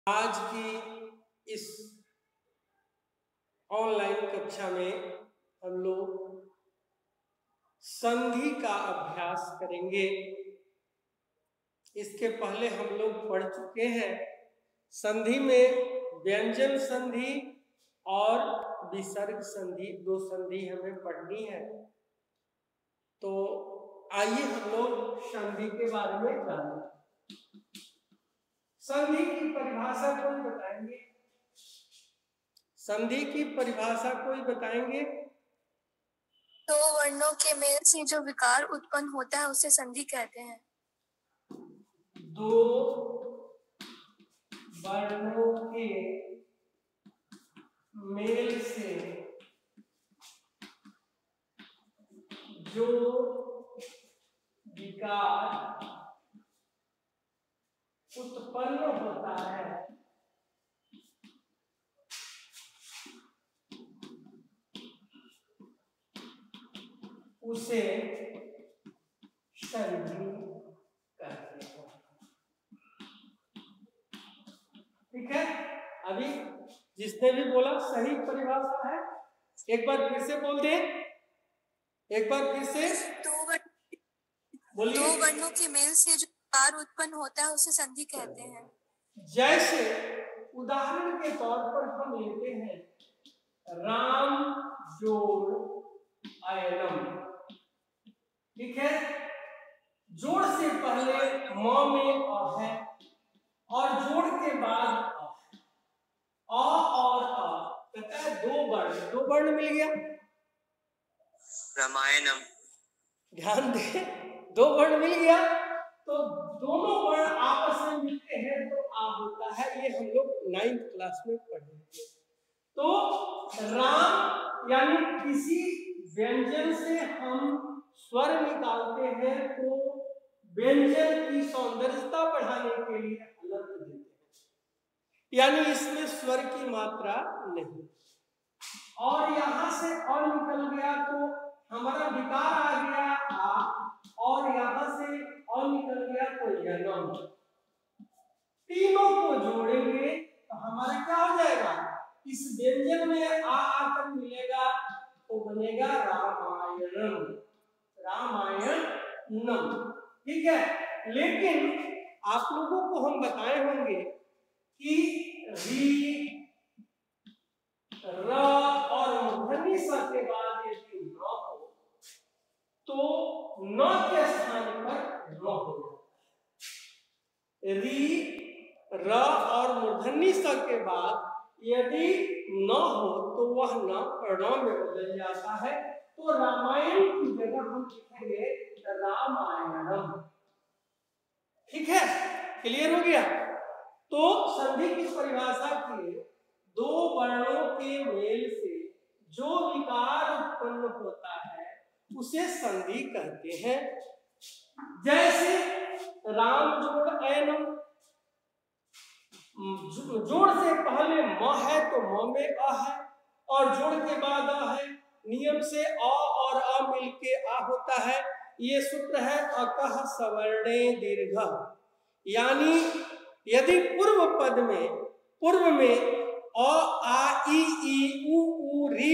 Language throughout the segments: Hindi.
आज की इस ऑनलाइन कक्षा में हम लोग संधि का अभ्यास करेंगे। इसके पहले हम लोग पढ़ चुके हैं। संधि में व्यंजन संधि और विसर्ग संधि, दो संधि हमें पढ़नी है। तो आइए हम लोग संधि के बारे में जानें। संधि की परिभाषा कोई बताएंगे? संधि की परिभाषा कोई बताएंगे? दो वर्णों के मेल से जो विकार उत्पन्न होता है उसे संधि कहते हैं। दो वर्णों के मेल से जो विकार उत्पन्न होता है उसे संधि कहते हैं। ठीक है, अभी जिसने भी बोला सही परिभाषा है। एक बार फिर से बोल दे, एक बार फिर से बोलिए। दो वर्णों के मेल से जो विकार उत्पन्न होता है उसे संधि कहते हैं। जैसे उदाहरण के तौर पर हम लेते हैं राम जोड़ अयनम। ठीक है, जोड़ से पहले म में अ है और जोड़ के बाद अ और अ, कहता है दो वर्ण मिल गया। रामायणम। ध्यान दे, दो वर्ण मिल गया तो दोनों वर्ण आपस में मिलते हैं तो आ होता है। ये हम लोग 9th क्लास में पढ़ेंगे। तो राम यानी किसी व्यंजन से हम स्वर निकालते हैं तो व्यंजन की सौंदर्यता बढ़ाने के लिए हलंत देते हैं, यानी इसमें स्वर की मात्रा नहीं। और यहां से और निकल गया तो हमारा विकार आ गया आ, और यहां से और निकल गया तो यनम। तीनों को जोड़ेंगे तो हमारा क्या हो जाएगा? इस व्यंजन में आ आकर मिलेगा तो बनेगा रामायणम, रामायणम। ठीक है, लेकिन आप लोगों को हम बताए होंगे कि री र और मूर्धन्य स के बाद यदि न हो तो न के स्थान पर र हो जाता है। री र और मूर्धन्य स के बाद यदि न हो तो वह न ण में बदल जाता है। तो रामायण की जगह हम लिखेंगे रामायणम। ठीक है, क्लियर हो गया? तो संधि की परिभाषा के दो वर्णों के मेल से जो विकार उत्पन्न होता है उसे संधि कहते हैं। जैसे राम जोड़ ऐनम, जोड़ से पहले म है तो म में अ है और जोड़ के बाद अ है। नियम से अ और अ मिलके आ होता है। ये सूत्र है अकह सवर्णे दीर्घ, यानी यदि पूर्व में अ आ ई उ री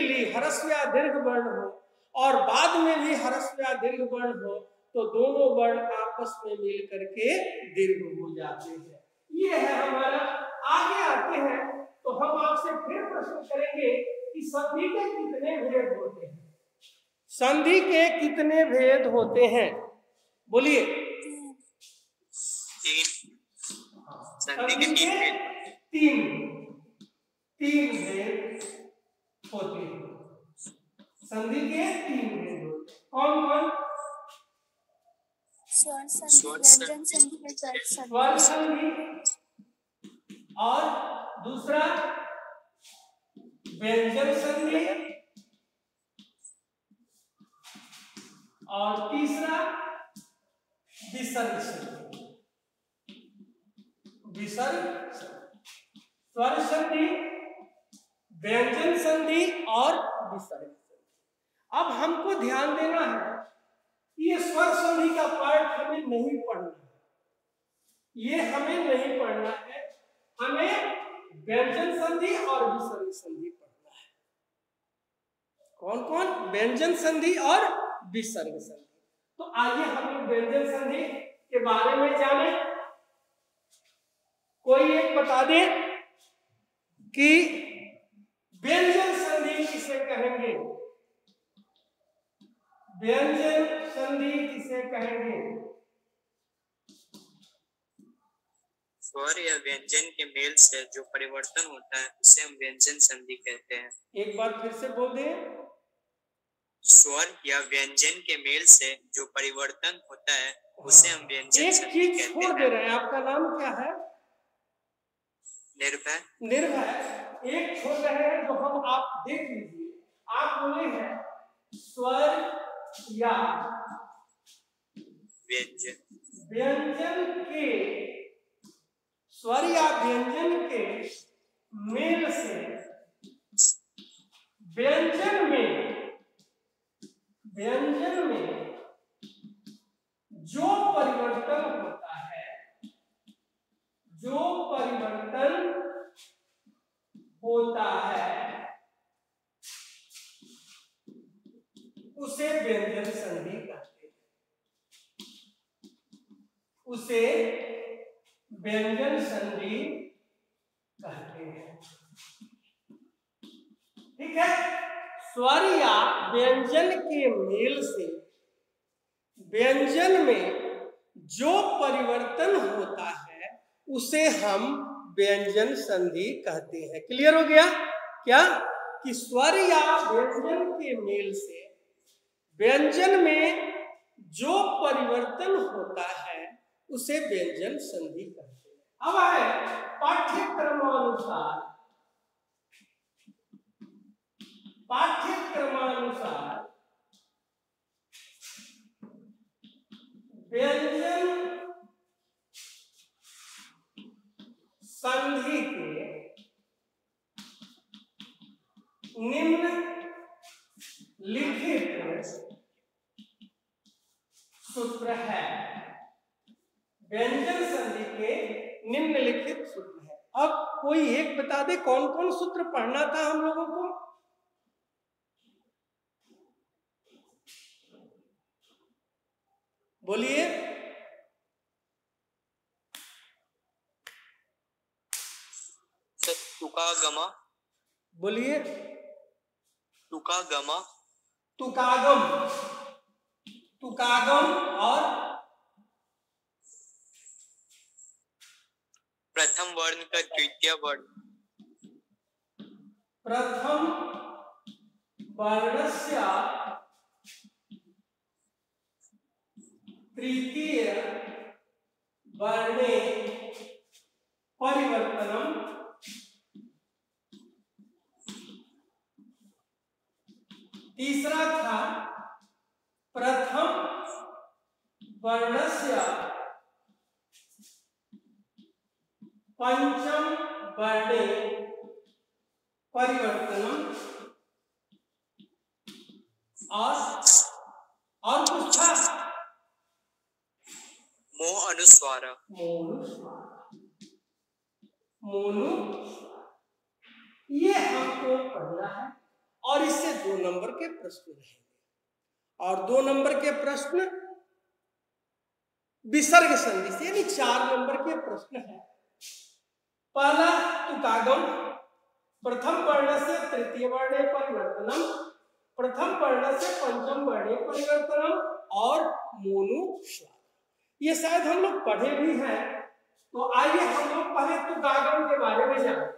ली ह्रस्व दीर्घ वर्ण हो और बाद में भी ह्रस्व दीर्घ वर्ण हो तो दोनों वर्ण आपस में मिल करके दीर्घ हो जाते हैं। ये है हमारा। आगे आते हैं तो हम आपसे फिर प्रश्न करेंगे कि संधि के कितने भेद होते हैं? संधि के कितने भेद होते हैं? बोलिए। संधि के तीन भेद होते हैं। संधि के तीन भेद होते हैं। कौन कौन? स्वर संधि, व्यंजन संधि, स्वर संधि और दूसरा व्यंजन संधि और तीसरा विसर्ग संधि। विसर्ग, स्वर संधि, व्यंजन संधि और विसर्ग संधि। अब हमको ध्यान देना है कि ये स्वर संधि का पार्ट हमें नहीं पढ़ना है, ये हमें नहीं पढ़ना है। व्यंजन संधि और विसर्ग संधि पढ़ना है। कौन कौन? व्यंजन संधि और विसर्ग संधि। तो आइए हम लोग व्यंजन संधि के बारे में जाने। कोई एक बता दे कि व्यंजन संधि किसे कहेंगे? व्यंजन संधि किसे कहेंगे? स्वर या व्यंजन के मेल से जो परिवर्तन होता है उसे हम व्यंजन संधि कहते हैं। एक बार फिर से बोल दें। स्वर या व्यंजन के मेल से जो परिवर्तन होता है उसे हम व्यंजन संधि कहते हैं। एक चीज छोड़ दे रहे हैं, आपका नाम क्या है? निर्भय। निर्भय। एक छोड़ रहे हैं जो हम आप देख लीजिए। आप बोले हैं स्वर या व्यंजन, व्यंजन के, स्वर या व्यंजन के मेल से व्यंजन में जो परिवर्तन होता है, जो परिवर्तन होता है उसे व्यंजन संधि कहते हैं। उसे व्यंजन संधि कहते हैं। ठीक है। स्वर या व्यंजन के मेल से व्यंजन में जो परिवर्तन होता है उसे हम व्यंजन संधि कहते हैं। क्लियर हो गया क्या? कि स्वर या व्यंजन के मेल से व्यंजन में जो परिवर्तन होता है उसे व्यंजन संधि कहते हैं। अब है पाठ्यक्रमानुसार व्यंजन संधि के निम्नलिखित सूत्र है। व्यंजन संधि के निम्नलिखित सूत्र है। अब कोई एक बता दे कौन कौन सूत्र पढ़ना था हम लोगों को? बोलिए। तुकागम। बोलिए। तुकागम। तुकागम, तुकागम और प्रथम वर्ण का द्वितीय वर्ण, प्रथम वर्णस्य तृतीय वर्णे परिवर्तनम, तीसरा था प्रथम वर्णस्य पंचम वर्णे परिवर्तनम, और कुछ था? मोनुस्वार। ये हमको पढ़ना है और इससे 2 नंबर के प्रश्न रहेंगे। और 2 नंबर के प्रश्न विसर्ग संधि से, यानी 4 नंबर के प्रश्न है। पहला तुकागम, प्रथम वर्ण से तृतीय वर्णे परिवर्तनम, प्रथम वर्ण से पंचम वर्णे परिवर्तनम और मोनुस्वार। ये शायद हम लोग पढ़े भी हैं। तो आइए हम लोग पहले तुकागम के बारे में जानें।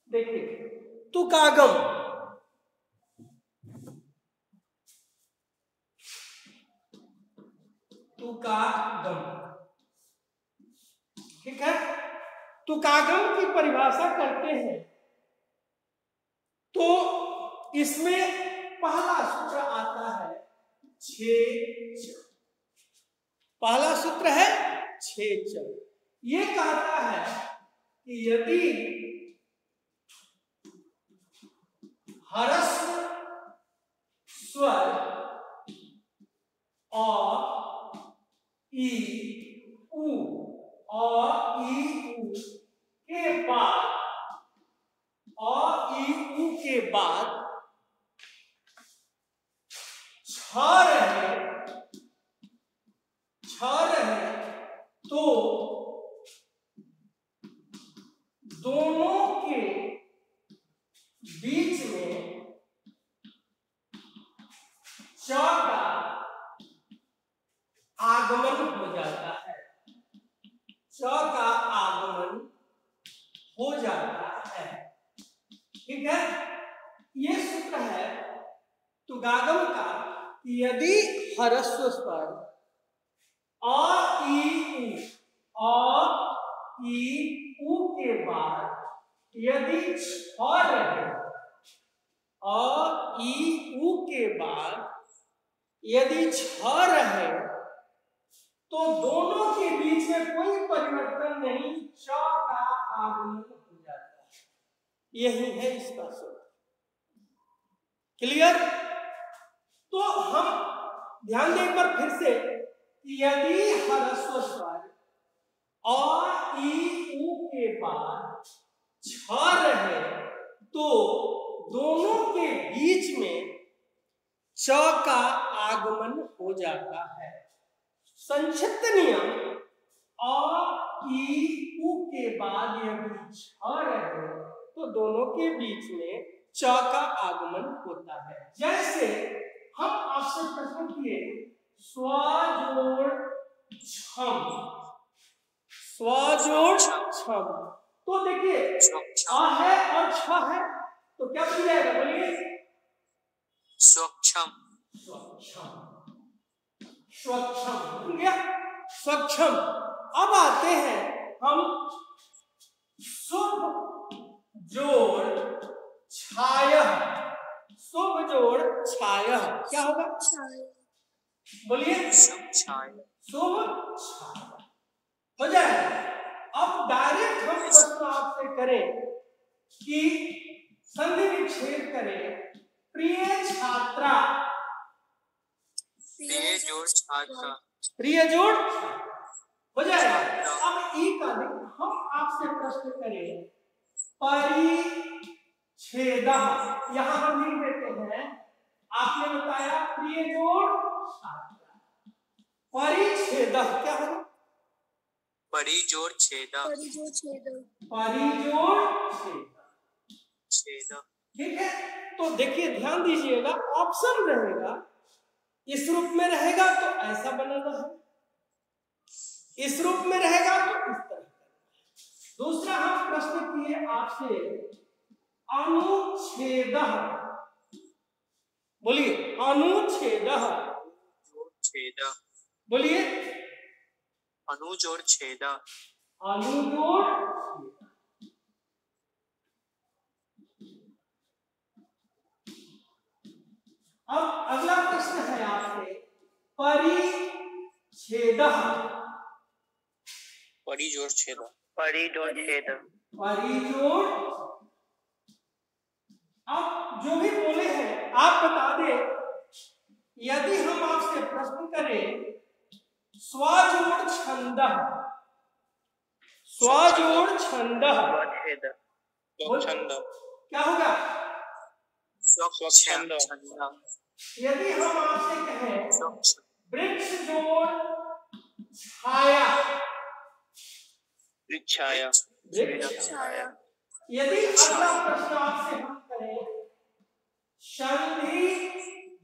देखिए तुकागम, ठीक है। तुकागम की परिभाषा करते हैं तो इसमें पहला सूत्र आता है 6 पहला सूत्र है 6 ये कहता है कि यदि ह्रस्व छ रहे तो दोनों के बीच में च का आगमन हो जाता है। च का आगमन हो जाता है। ठीक है, ये सूत्र है तुगागम का। यदि ह्रस्व स्वर अ ई उ के बाद यदि छ रहे, अ ई उ के बाद यदि छ रहे तो दोनों के बीच में कोई परिवर्तन नहीं, च का आगमन हो जाता है। यही है इसका सूत्र। क्लियर? तो हम ध्यान दें एक बार फिर से, यदि ह्रस्व स्वर अ ई उ के बाद छ रहे तो दोनों के बीच में च का आगमन हो जाता है। संक्षिप्त नियम, अ ई उ के बाद यदि छ रहे तो दोनों के बीच में च का आगमन होता है। जैसे हम आपसे प्रश्न किए स्व जोड़ छम, स्व जोड़ छम, तो देखिए आ है और छ है तो क्या बन जाएगा, बोलिए? स्वक्षम। स्वक्षम, स्वक्षम बन गया, स्वक्षम। अब आते हैं हम शुभ जोड़ छाया, शुभ जोड़ छाया क्या होगा, बोलिए? शुभ छाया, शुभ छाया हो जाएगा। अब डायरेक्ट हम प्रश्न आपसे करें कि संधि विच्छेद करें, प्रिय छात्रा, प्रिय जोड़ छात्रा, प्रिय जोड़ हो जाएगा। अब ई का हम आपसे प्रश्न करें परिच्छेद, यहां हम लिख देते हैं, आपने बताया प्रिय जोड़ छात्रा, परिच्छेद क्या है? परिजोड़ छेदा, परिजोड़ छेद, परिजोड़ छेदा। ठीक है, तो देखिए ध्यान दीजिएगा, ऑप्शन रहेगा, इस रूप में रहेगा तो ऐसा बनाना है, इस रूप में रहेगा तो इस तरह। दूसरा हम प्रश्न किए आपसे अनुच्छेद, बोलिए? अनुच्छेद, छेदा, बोलिए? अनुजोड़ छेदा, अनुजोड़। अब अगला प्रश्न है आपसे परिच्छेद, परिजोड़ छेदा, परिजोड़ छेदा, परिजोड़। अब जो भी बोले हैं आप बता दें। यदि हम आपसे प्रश्न करें स्वजोड़ छंद, स्वजोड़ छंद, क्या होगा? स्वच्छंद। यदि हम आपसे कहें वृक्ष जोड़ छाया, छाया, छाया, यदि अगला प्रश्न आपसे हम करें संधि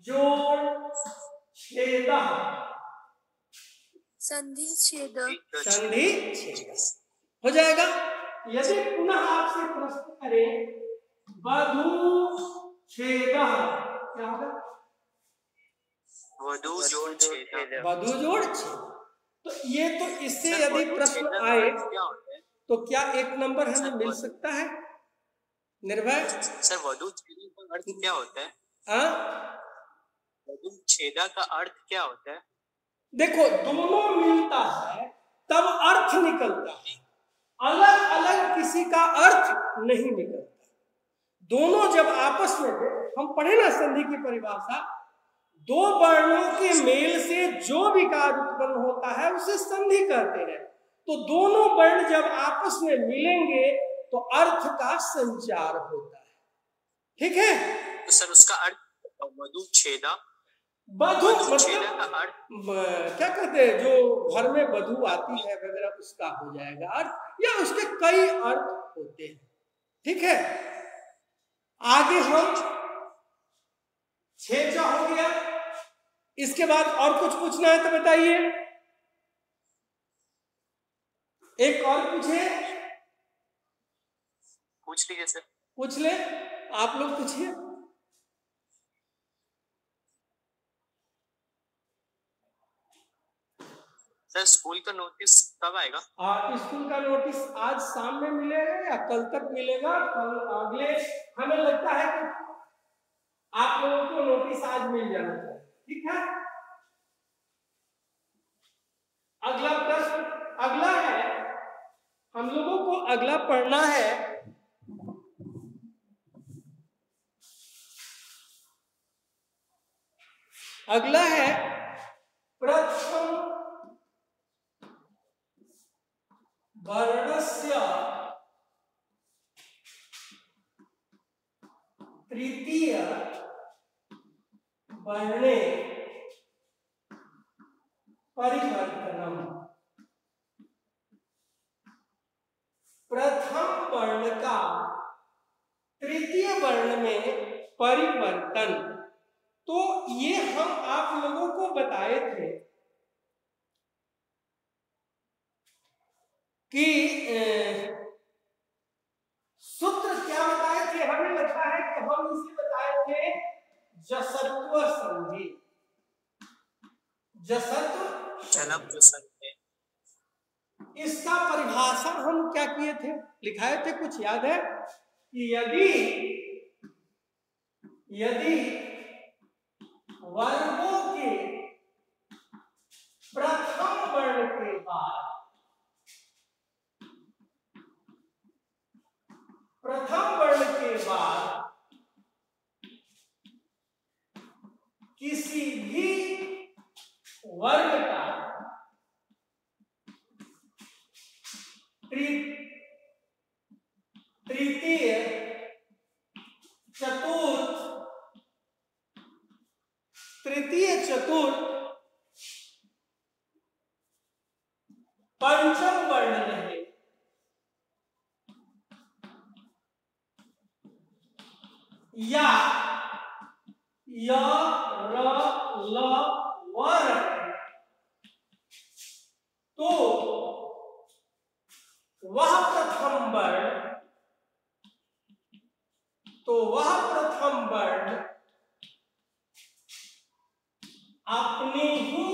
जोड़ छेद, संधि छेद, संधि छेद हो जाएगा। यदि पुनः आपसे प्रश्न करें वधु छेद, क्या होगा? वधु जोड़ छेद, वधु जोड़ छेद। तो ये तो इससे यदि प्रश्न आए तो क्या एक नंबर हमें मिल सकता है? निर्भय सर, वधु छेदा का अर्थ क्या होता है? वधु छेदा का अर्थ क्या होता है? देखो, दोनों मिलता है तब अर्थ निकलता है, अलग अलग किसी का अर्थ नहीं निकलता। दोनों जब आपस में, हम पढ़े ना संधि की परिभाषा, दो वर्णों के मेल से जो विकार उत्पन्न होता है उसे संधि कहते हैं। तो दोनों वर्ण जब आपस में मिलेंगे तो अर्थ का संचार होता है। ठीक है, तो सर उसका अर्थ वधु छेदा, वधु छेना मतलब का अर्थ क्या कहते हैं, जो घर में वधु आती है वगैरह, उसका हो जाएगा अर्थ, या उसके कई अर्थ होते हैं। ठीक है, आगे हम छेजा हो गया, इसके बाद और कुछ पूछना है तो बताइए, एक और पूछे, पूछ लीजिए सर। पूछ ले, आप लोग पूछिए। सर स्कूल का नोटिस कब आएगा? स्कूल का नोटिस आज शाम में मिलेगा या कल तक मिलेगा, कल अगले, हमें लगता है कि आप लोगों को नोटिस आज मिल जाना चाहिए। ठीक है, अगला प्रश्न, अगला है, हम लोगों को अगला पढ़ना है, अगला है प्रथम वर्णस्य तृतीय वर्णे परिवर्तनम। प्रथम वर्ण का तृतीय वर्ण में परिवर्तन, तो ये हम आप लोगों को बताए थे कि सूत्र क्या बताए थे, हमें लगता है कि हम इसे बताए थे जसत्व संधि, जसत्व जन्म जो संधि, इसका परिभाषा हम क्या किए थे, लिखाए थे, कुछ याद है कि यदि वर्गों के प्रथम वर्ण के बाद किसी भी वर्ग का तृतीय, चतुर्थ, पंचम वर्ण रहे, या य, र, ल, व रहे, तो वह प्रथम वर्ण अपने ही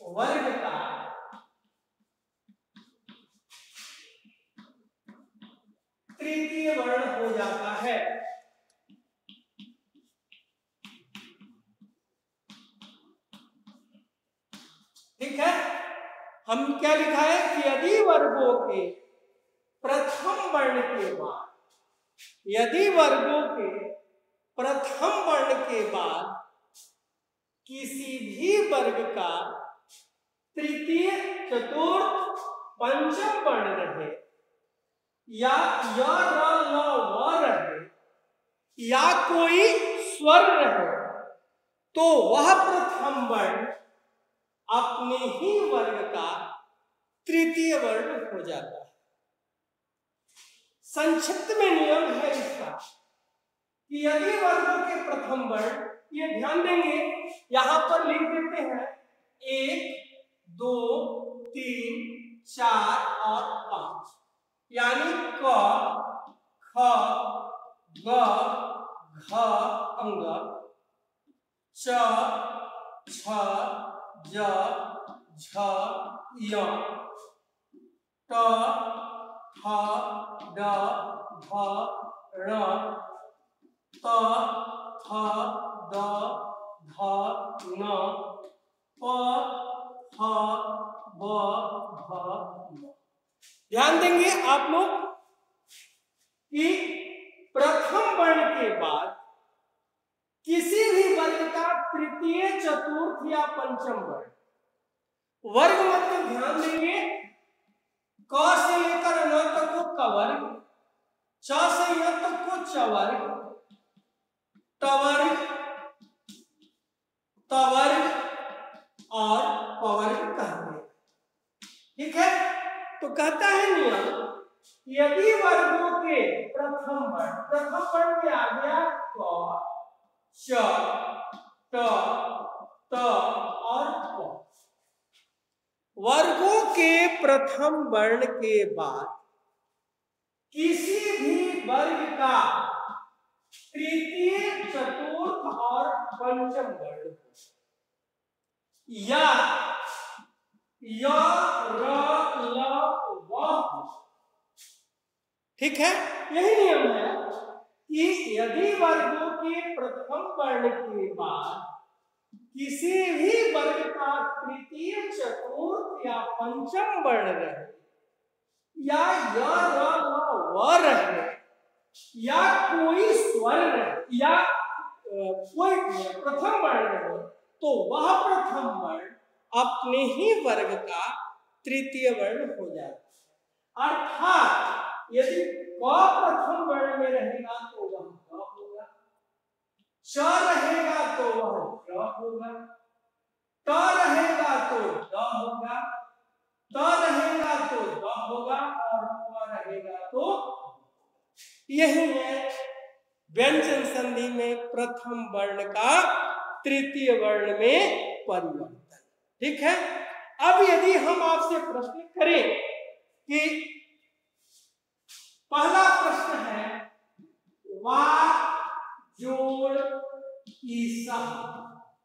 वर्ग का तृतीय वर्ण हो जाता है। ठीक है, हम क्या लिखा है कि यदि वर्गों के प्रथम वर्ण के बाद, किसी भी वर्ग का तृतीय, चतुर्थ, पंचम वर्ण रहे, या य, र, ल, व रहे, या कोई स्वर रहे, तो वह प्रथम वर्ण अपने ही वर्ग का तृतीय वर्ण हो जाता है। संक्षिप्त में नियम है इसका कि यदि वर्गों के प्रथम वर्ण, ये ध्यान देंगे, यहां पर लिख देते हैं 1, 2, 3, 4 और 5, यानी क, ख, ग, घ अंग, च, छ, ज, झ, य, ट, ठ, ड, ढ, ण, त, थ, द, ध, न, प, फ, ब, भ, म। ध्यान देंगे आप लोग कि प्रथम वर्ण के बाद किसी भी वर्ग का तृतीय, चतुर्थ या पंचम वर्ण, वर्ग मतलब ध्यान देंगे, क से लेकर न तक को क वर्ग, च से य तक को च वर्ग, ट वर्ग, कहता है नियम, यदि वर्गों के प्रथम वर्ण में आ गया क, च, ट, त और प, वर्गों के प्रथम वर्ण के बाद किसी भी वर्ग का तृतीय, चतुर्थ और पंचम वर्ण या य, र, ल, व, ठीक है। यही नियम है कि यदि वर्गों के प्रथम वर्ण के बाद किसी भी वर्ग का तृतीय, चतुर्थ या पंचम वर्ण रहे या य, र, ल, व रहे या कोई स्वर रहे या कोई प्रथम वर्ण रहे, तो वह प्रथम वर्ण अपने ही वर्ग का तृतीय वर्ण हो जाता है। अर्थात यदि क प्रथम वर्ण में रहेगा तो वह क होगा, च रहेगा तो वह ज होगा, त रहेगा तो द होगा, त रहेगा तो द होगा और प रहेगा तो। यही है व्यंजन संधि में प्रथम वर्ण का तृतीय वर्ण में परिवर्तन। ठीक है। अब यदि हम आपसे प्रश्न करें कि पहला प्रश्न है वा जोड़ ईसा,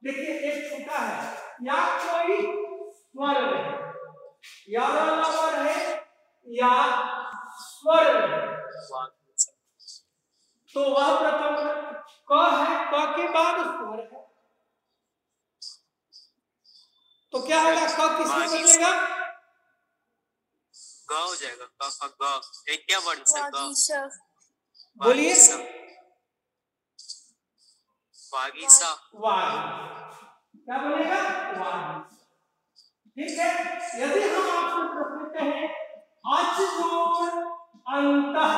देखिए एक छोटा है या कोई स्वर है या रवर है या स्वर है, तो वह प्रथम क है, क के बाद स्वर है, तो क्या होगा? क किसमें बदलेगा? ग हो जाएगा। ग एक क्या वर्ण से ग? बोलिए। वागीसा। क्या बनेगा? वागी। ठीक है। यदि हम आपसे प्रश्न कहें अच जोड़ अंतः,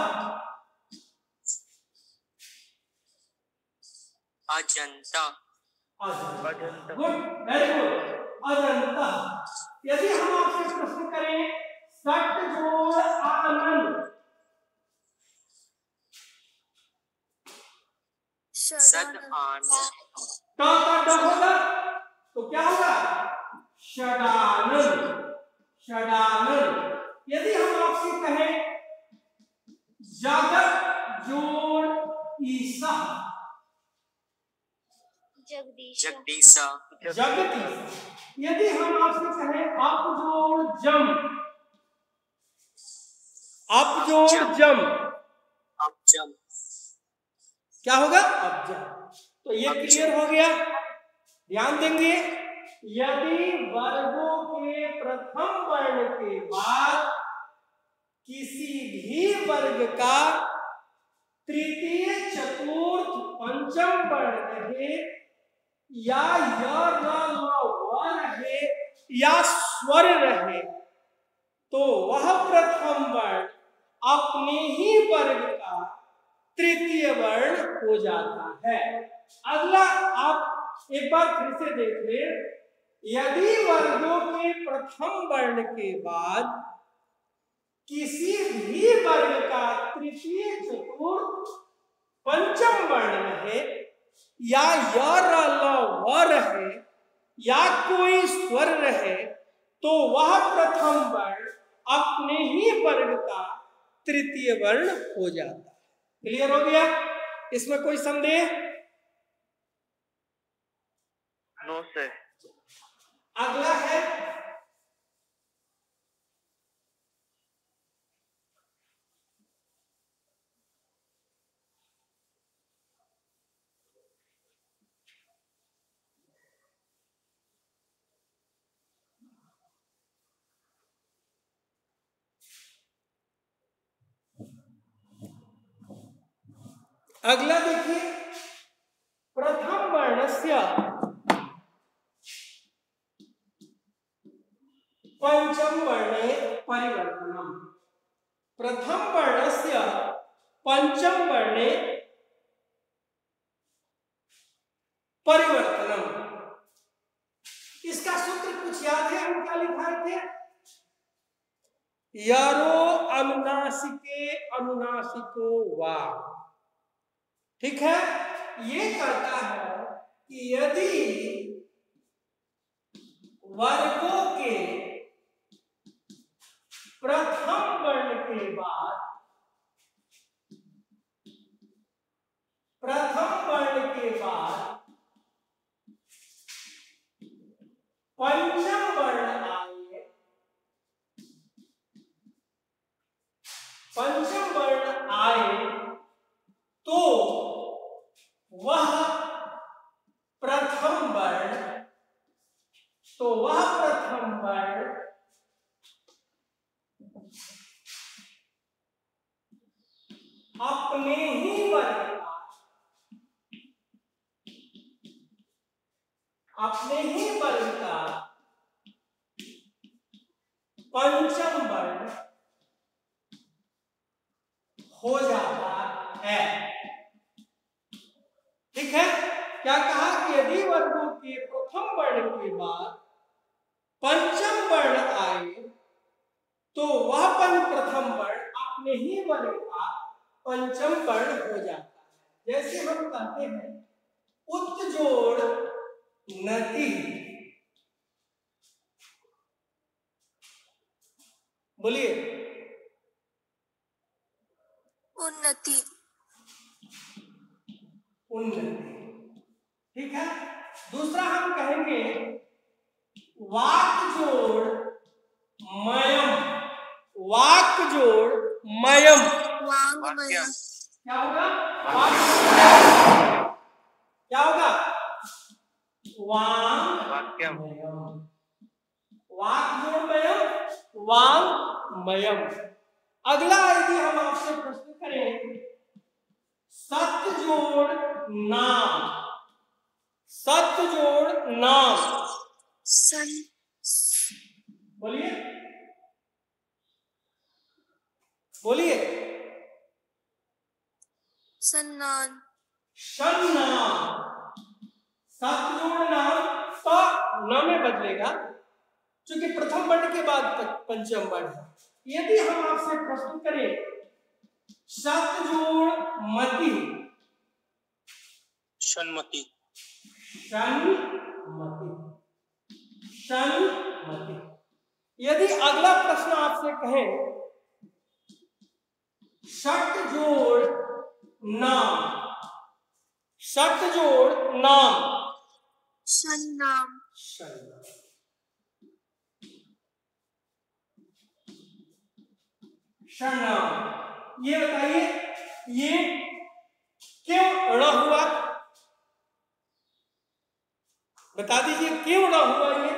Ajanta. Good, very good, Ajanta. यदि हम आपसे प्रश्न करें सट जोड़ आनंद, सद आनंद, ट होगा तो क्या होगा? षडानंद, षडानंद। यदि हम आपसे कहें जगत जोड़ ईसा, जगदीशा। जगदीशा। यदि हम आपसे कहें अप जोड़ जम, अप जोड़ जम, अबजम। क्या होगा? अबजम। तो ये क्लियर हो गया। ध्यान देंगे, यदि वर्गों के प्रथम वर्ण के बाद किसी भी वर्ग का तृतीय, चतुर्थ, पंचम वर्ण रहे या य, र, ल, व रहे या स्वर रहे, तो वह प्रथम वर्ण अपने ही वर्ग का तृतीय वर्ण हो जाता है। अगला आप एक बार फिर से देख लें, यदि वर्गों के प्रथम वर्ण के बाद किसी भी वर्ग का तृतीय, चतुर्थ, पंचम वर्ण रहे या य, र, ल, व रहे या कोई स्वर रहे, तो वह प्रथम वर्ण अपने ही वर्ग का तृतीय वर्ण हो जाता है। क्लियर हो गया? इसमें कोई संदेह? No sir. अगला है अगला, देखिए प्रथम वर्णस्य पंचम वर्णे परिवर्तनम, प्रथम वर्णस्य पंचम वर्णे परिवर्तनम। इसका सूत्र कुछ याद है? हम क्या लिखाए थे? यरो अनुनासिके अनुनासिको वा। ठीक है, ये कहता है कि यदि वर्गों के प्रथम वर्ण के बाद पंचम वर्ण आए तो वह प्रथम वर्ण अपने ही वर्ग का पंचम वर्ण हो जाता है। ठीक है, क्या कहा कि यदि वर्गों के प्रथम वर्ण के बाद पंचम वर्ण आए तो वह प्रथम वर्ण अपने ही वर्ग का पंचम वर्ण हो जाता है। जैसे हम कहते हैं उत्जोड़ नति, बोलिए उन्नति। ठीक है, दूसरा हम कहेंगे वाक जोड़ मयम। वांगमयम। क्या होगा? क्या होगा? वांगमयम। अगला यदि हम आपसे प्रश्न करें सत्य जोड़ नाम। बोलिए सन्नान। सत्य जोड़ नाम तो न में बदलेगा क्योंकि प्रथम वर्ण के बाद पंचम वर्ण है। यदि हम आपसे प्रश्न करें सत्य जोड़ मति, सन्मति। यदि अगला प्रश्न आपसे कहें षट जोड़ नाम। सन्नाम। ये बताइए ये क्यों ण हुआ? बता दीजिए क्यों ण हुआ, ये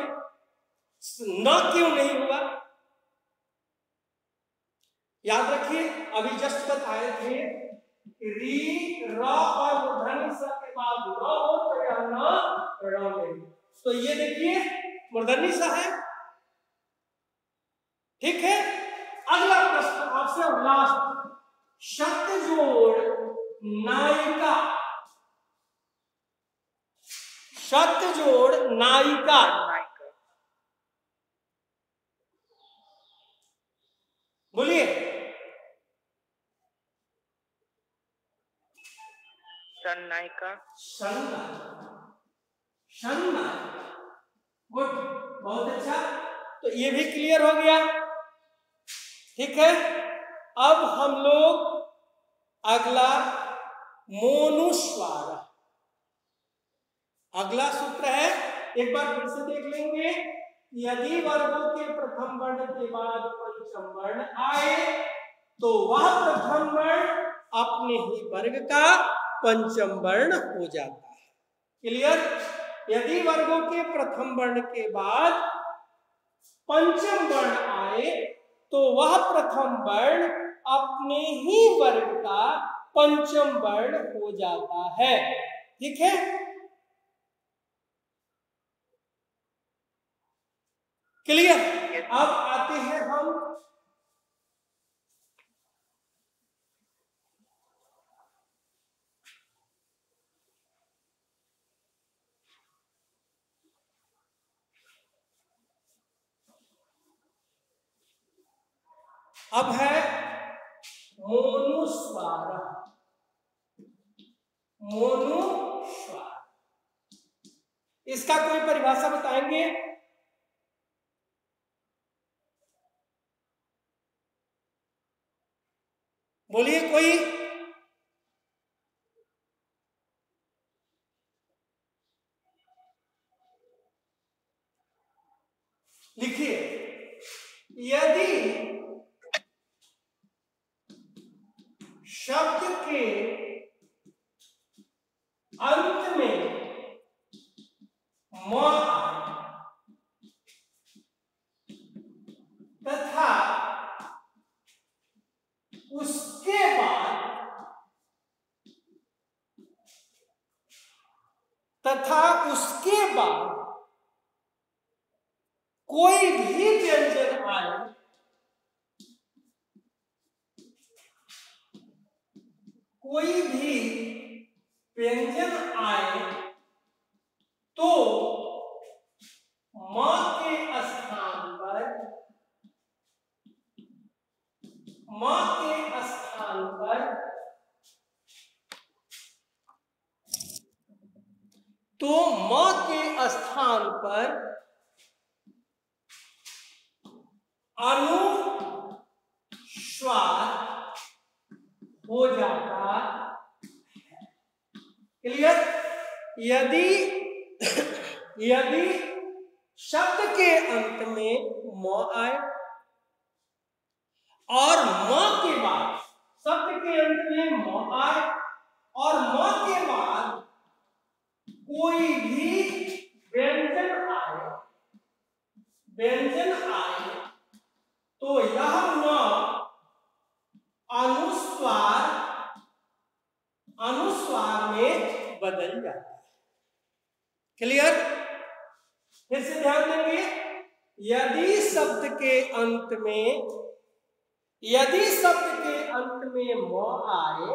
न क्यों नहीं हुआ? याद रखिए अभी जस्ट बताए थे री र और मूर्धन्य स के बाद र हो तो यह न ण में, तो ये देखिए मूर्धन्य स है। ठीक है, अगला प्रश्न आपसे और लास्ट शब्द जोड़ नायिका। बोलिए सन्नायिका। गुड, बहुत अच्छा, तो ये भी क्लियर हो गया। ठीक है, अब हम लोग अगला मोनुस्वार, अगला सूत्र है, एक बार फिर से देख लेंगे। यदि वर्गों के प्रथम वर्ण के बाद पंचम वर्ण आए तो वह प्रथम वर्ण अपने ही वर्ग का पंचम वर्ण हो जाता है। क्लियर? यदि वर्गों के प्रथम वर्ण के बाद पंचम वर्ण आए तो वह प्रथम वर्ण अपने ही वर्ग का पंचम वर्ण हो जाता है। ठीक है, क्लियर? अब आते हैं हम अब है मोनुस्वार। मोनुस्वार, इसका कोई परिभाषा बताएंगे? बोलिए कोई। लिखिए, यदि शब्द के अंत में म तथा उसके बाद कोई भी व्यंजन आए, कोई भी व्यंजन आए तो म के स्थान पर, म के स्थान पर तो म के स्थान पर अनुस्वार हो जाता है। क्लियर? यदि शब्द के अंत में म आए और म के बाद, शब्द के अंत में म आए और म के बाद कोई भी व्यंजन आए तो यह म अनुस्वार में बदल जाता है। क्लियर? फिर से ध्यान देंगे, यदि शब्द के अंत में म आए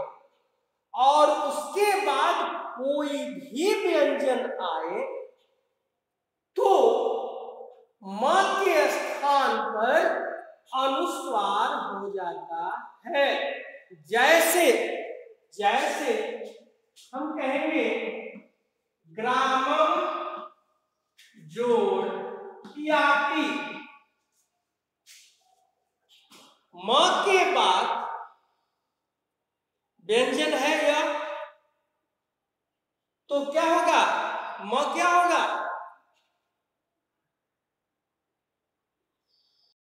और उसके बाद कोई भी व्यंजन आए तो म के स्थान पर अनुस्वार हो जाता है। जैसे हम कहेंगे ग्रामम जोड़ याति, म के बाद व्यंजन है या, तो क्या होगा? म क्या होगा?